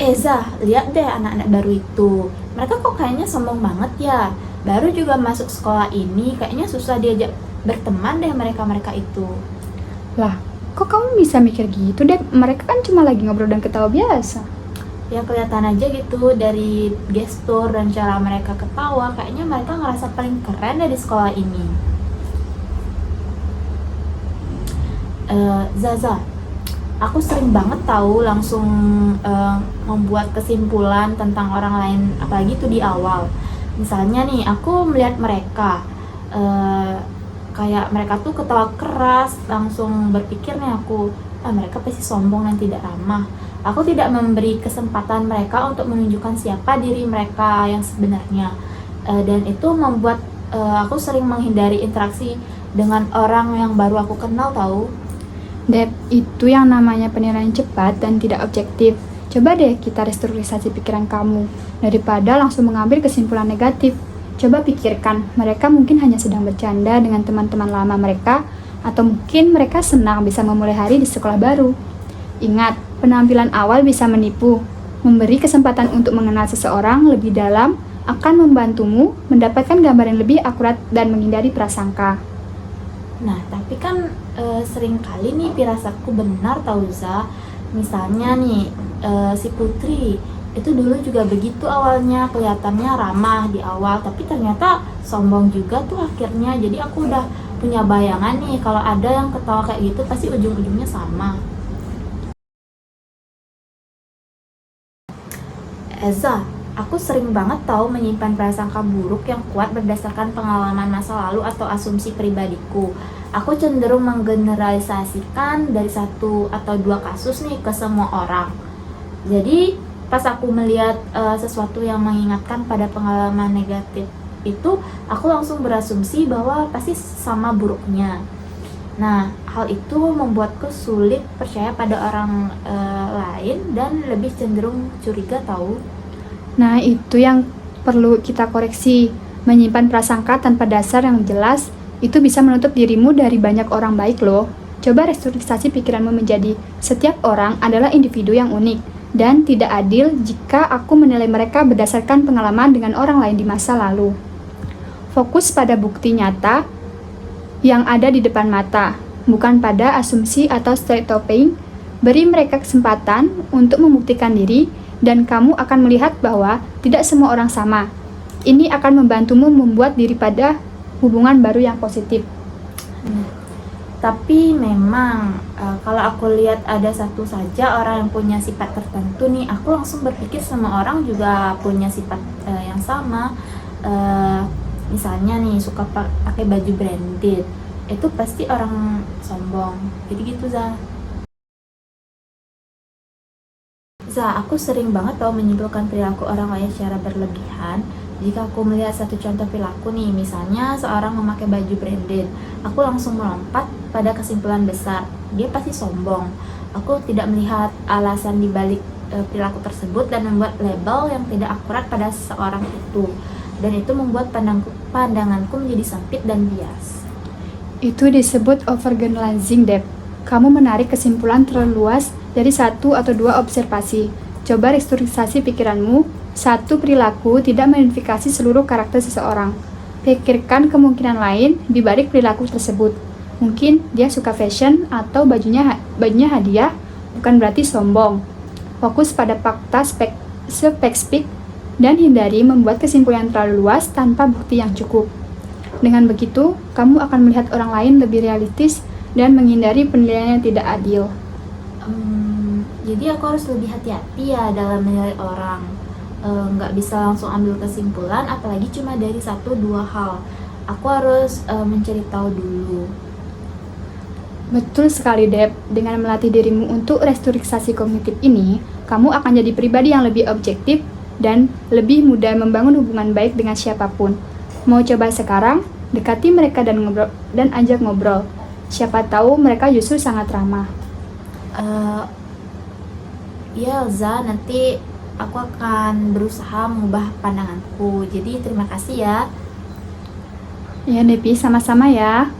Eza, lihat deh anak-anak baru itu. Mereka kok kayaknya sombong banget ya. Baru juga masuk sekolah ini, kayaknya susah diajak berteman deh mereka-mereka itu. Lah, kok kamu bisa mikir gitu, Dep? Mereka kan cuma lagi ngobrol dan ketawa biasa. Ya kelihatan aja gitu dari gestur dan cara mereka ketawa, kayaknya mereka ngerasa paling keren deh di sekolah ini. Zaza, aku sering banget tahu langsung membuat kesimpulan tentang orang lain, apalagi tuh di awal. Misalnya nih, aku melihat mereka kayak mereka tuh ketawa keras, langsung berpikir nih aku, mereka pasti sombong dan tidak ramah. Aku tidak memberi kesempatan mereka untuk menunjukkan siapa diri mereka yang sebenarnya. Dan itu membuat aku sering menghindari interaksi dengan orang yang baru aku kenal tahu. Dep, itu yang namanya penilaian cepat dan tidak objektif. Coba deh kita restrukturisasi pikiran kamu, daripada langsung mengambil kesimpulan negatif. Coba pikirkan, mereka mungkin hanya sedang bercanda dengan teman-teman lama mereka, atau mungkin mereka senang bisa memulai hari di sekolah baru. Ingat, penampilan awal bisa menipu. Memberi kesempatan untuk mengenal seseorang lebih dalam akan membantumu mendapatkan gambaran lebih akurat dan menghindari prasangka. Nah, tapi kan sering kali nih firasatku benar tau Za. Misalnya nih, si Putri itu dulu juga begitu awalnya, kelihatannya ramah di awal, tapi ternyata sombong juga tuh akhirnya. Jadi aku udah punya bayangan nih, kalau ada yang ketawa kayak gitu pasti ujung-ujungnya sama. Eza, aku sering banget tahu menyimpan prasangka buruk yang kuat berdasarkan pengalaman masa lalu atau asumsi pribadiku. Aku cenderung menggeneralisasikan dari satu atau dua kasus nih ke semua orang. Jadi pas aku melihat sesuatu yang mengingatkan pada pengalaman negatif itu, aku langsung berasumsi bahwa pasti sama buruknya. Nah, hal itu membuatku sulit percaya pada orang lain dan lebih cenderung curiga tahu. Nah, itu yang perlu kita koreksi. Menyimpan prasangka tanpa dasar yang jelas, itu bisa menutup dirimu dari banyak orang baik loh. Coba restrukturisasi pikiranmu menjadi, setiap orang adalah individu yang unik, dan tidak adil jika aku menilai mereka berdasarkan pengalaman dengan orang lain di masa lalu. Fokus pada bukti nyata yang ada di depan mata, bukan pada asumsi atau stereotyping. Beri mereka kesempatan untuk membuktikan diri, dan kamu akan melihat bahwa tidak semua orang sama. Ini akan membantumu membuat diri pada hubungan baru yang positif. Tapi memang kalau aku lihat ada satu saja orang yang punya sifat tertentu nih, aku langsung berpikir semua orang juga punya sifat yang sama. Misalnya nih suka pakai baju branded, itu pasti orang sombong. Jadi gitu Za. Aku sering banget tau menyimpulkan perilaku orang lain secara berlebihan. Jika aku melihat satu contoh perilaku nih, misalnya seorang memakai baju branded, aku langsung melompat pada kesimpulan besar, dia pasti sombong. Aku tidak melihat alasan dibalik perilaku tersebut dan membuat label yang tidak akurat pada seorang itu. Dan itu membuat pandanganku menjadi sempit dan bias. Itu disebut overgeneralizing, Dep. Kamu menarik kesimpulan terlalu luas dari satu atau dua observasi. Coba restrukturisasi pikiranmu. Satu perilaku tidak mengidentifikasi seluruh karakter seseorang. Pikirkan kemungkinan lain di balik perilaku tersebut. Mungkin dia suka fashion atau bajunya hadiah, bukan berarti sombong. Fokus pada fakta spesifik dan hindari membuat kesimpulan terlalu luas tanpa bukti yang cukup. Dengan begitu, kamu akan melihat orang lain lebih realistis dan menghindari penilaian yang tidak adil. Jadi aku harus lebih hati-hati ya dalam menilai orang. Nggak bisa langsung ambil kesimpulan, apalagi cuma dari satu dua hal. Aku harus mencari tahu dulu. Betul sekali, Dep. Dengan melatih dirimu untuk restrukturisasi kognitif ini, kamu akan jadi pribadi yang lebih objektif dan lebih mudah membangun hubungan baik dengan siapapun. Mau coba sekarang? Dekati mereka dan ajak ngobrol. Siapa tahu mereka justru sangat ramah. Ya Elza, nanti aku akan berusaha mengubah pandanganku. Jadi terima kasih ya. Ya, Depi, sama-sama ya.